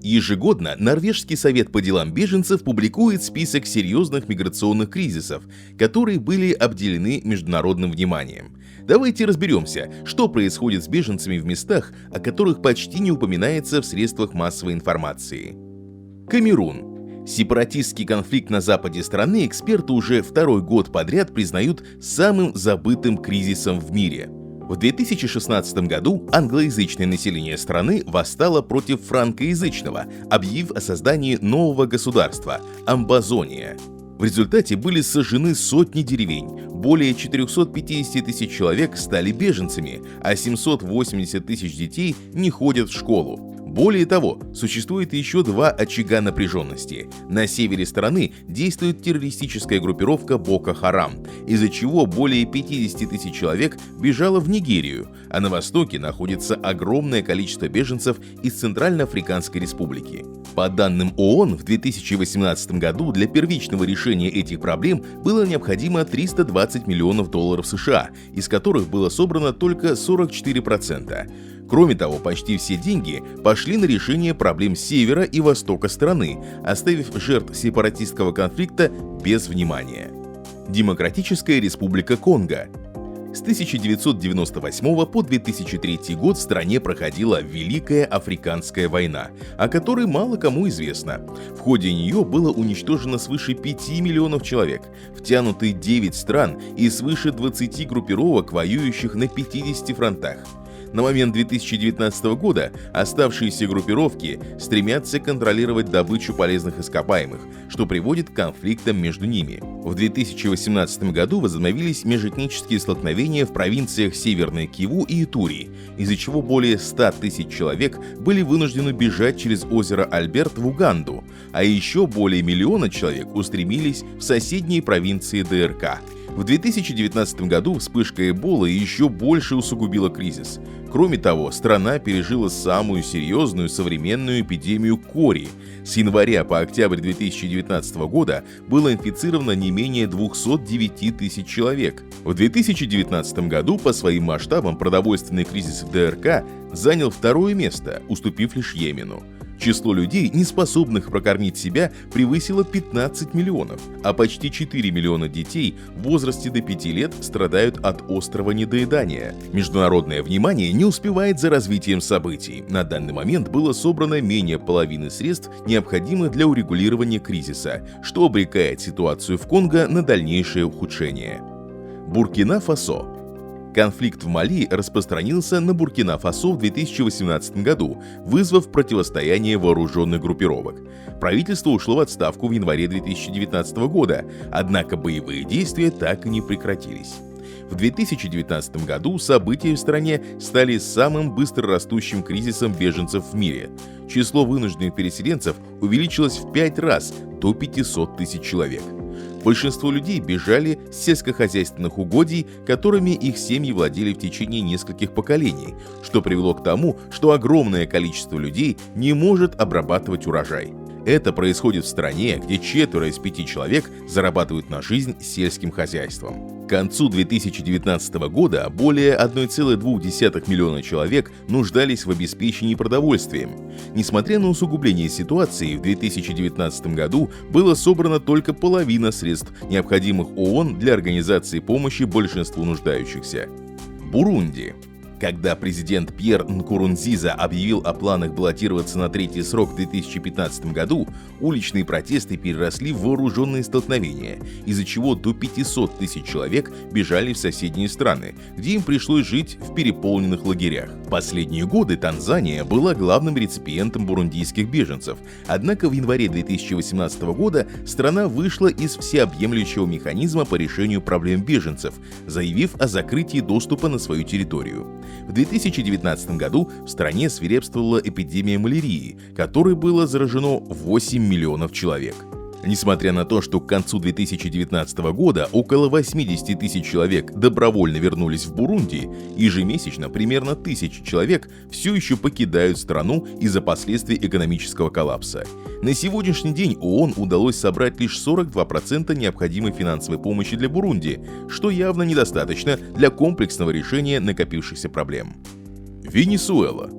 Ежегодно Норвежский совет по делам беженцев публикует список серьезных миграционных кризисов, которые были обделены международным вниманием. Давайте разберемся, что происходит с беженцами в местах, о которых почти не упоминается в средствах массовой информации. Камерун. Сепаратистский конфликт на западе страны эксперты уже второй год подряд признают самым забытым кризисом в мире. В 2016 году англоязычное население страны восстало против франкоязычного, объявив о создании нового государства – Амбазония. В результате были сожжены сотни деревень, более 450 тысяч человек стали беженцами, а 780 тысяч детей не ходят в школу. Более того, существует еще два очага напряженности. На севере страны действует террористическая группировка Боко Харам, из-за чего более 50 тысяч человек бежало в Нигерию, а на востоке находится огромное количество беженцев из Центральноафриканской республики. По данным ООН, в 2018 году для первичного решения этих проблем было необходимо $320 миллионов США, из которых было собрано только 44%. Кроме того, почти все деньги пошли на решение проблем севера и востока страны, оставив жертв сепаратистского конфликта без внимания. Демократическая республика Конго. С 1998 по 2003 год в стране проходила Великая Африканская война, о которой мало кому известно. В ходе нее было уничтожено свыше 5 миллионов человек, втянуты 9 стран и свыше 20 группировок, воюющих на 50 фронтах. На момент 2019 года оставшиеся группировки стремятся контролировать добычу полезных ископаемых, что приводит к конфликтам между ними. В 2018 году возобновились межэтнические столкновения в провинциях Северной Киву и Итури, из-за чего более 100 тысяч человек были вынуждены бежать через озеро Альберт в Уганду, а еще более миллиона человек устремились в соседние провинции ДРК. В 2019 году вспышка Эболы еще больше усугубила кризис. Кроме того, страна пережила самую серьезную современную эпидемию кори. С января по октябрь 2019 года было инфицировано не менее 209 тысяч человек. В 2019 году по своим масштабам продовольственный кризис в ДРК занял второе место, уступив лишь Йемену. Число людей, не способных прокормить себя, превысило 15 миллионов, а почти 4 миллиона детей в возрасте до 5 лет страдают от острого недоедания. Международное внимание не успевает за развитием событий. На данный момент было собрано менее половины средств, необходимых для урегулирования кризиса, что обрекает ситуацию в Конго на дальнейшее ухудшение. Буркина-Фасо. Конфликт в Мали распространился на Буркина-Фасо в 2018 году, вызвав противостояние вооруженных группировок. Правительство ушло в отставку в январе 2019 года, однако боевые действия так и не прекратились. В 2019 году события в стране стали самым быстрорастущим кризисом беженцев в мире. Число вынужденных переселенцев увеличилось в 5 раз, до 500 тысяч человек. Большинство людей бежали с сельскохозяйственных угодий, которыми их семьи владели в течение нескольких поколений, что привело к тому, что огромное количество людей не может обрабатывать урожай. Это происходит в стране, где 4 из 5 человек зарабатывают на жизнь сельским хозяйством. К концу 2019 года более 1,2 миллиона человек нуждались в обеспечении продовольствием. Несмотря на усугубление ситуации, в 2019 году было собрано только половина средств, необходимых ООН для организации помощи большинству нуждающихся. Бурунди. Когда президент Пьер Нкурунзиза объявил о планах баллотироваться на третий срок в 2015 году, уличные протесты переросли в вооруженные столкновения, из-за чего до 500 тысяч человек бежали в соседние страны, где им пришлось жить в переполненных лагерях. В последние годы Танзания была главным реципиентом бурундийских беженцев, однако в январе 2018 года страна вышла из всеобъемлющего механизма по решению проблем беженцев, заявив о закрытии доступа на свою территорию. В 2019 году в стране свирепствовала эпидемия малярии, которой было заражено 8 миллионов человек. Несмотря на то, что к концу 2019 года около 80 тысяч человек добровольно вернулись в Бурунди, ежемесячно примерно 1000 человек все еще покидают страну из-за последствий экономического коллапса. На сегодняшний день ООН удалось собрать лишь 42% необходимой финансовой помощи для Бурунди, что явно недостаточно для комплексного решения накопившихся проблем. Венесуэла.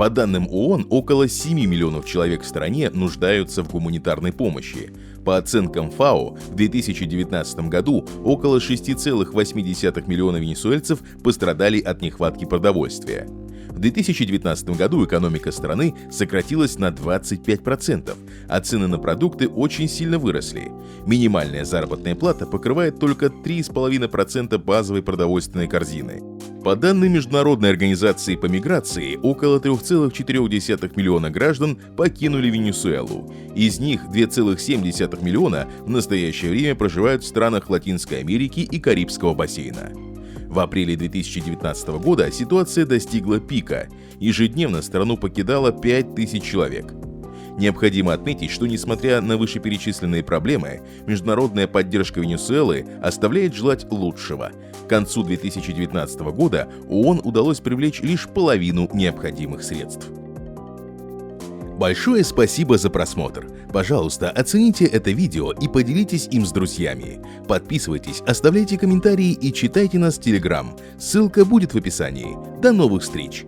По данным ООН, около 7 миллионов человек в стране нуждаются в гуманитарной помощи. По оценкам ФАО, в 2019 году около 6,8 миллиона венесуэльцев пострадали от нехватки продовольствия. В 2019 году экономика страны сократилась на 25%, а цены на продукты очень сильно выросли. Минимальная заработная плата покрывает только 3,5% базовой продовольственной корзины. По данным Международной организации по миграции, около 3,4 миллиона граждан покинули Венесуэлу. Из них 2,7 миллиона в настоящее время проживают в странах Латинской Америки и Карибского бассейна. В апреле 2019 года ситуация достигла пика. Ежедневно страну покидало 5000 человек. Необходимо отметить, что несмотря на вышеперечисленные проблемы, международная поддержка Венесуэлы оставляет желать лучшего. К концу 2019 года ООН удалось привлечь лишь половину необходимых средств. Большое спасибо за просмотр. Пожалуйста, оцените это видео и поделитесь им с друзьями. Подписывайтесь, оставляйте комментарии и читайте нас в Telegram. Ссылка будет в описании. До новых встреч!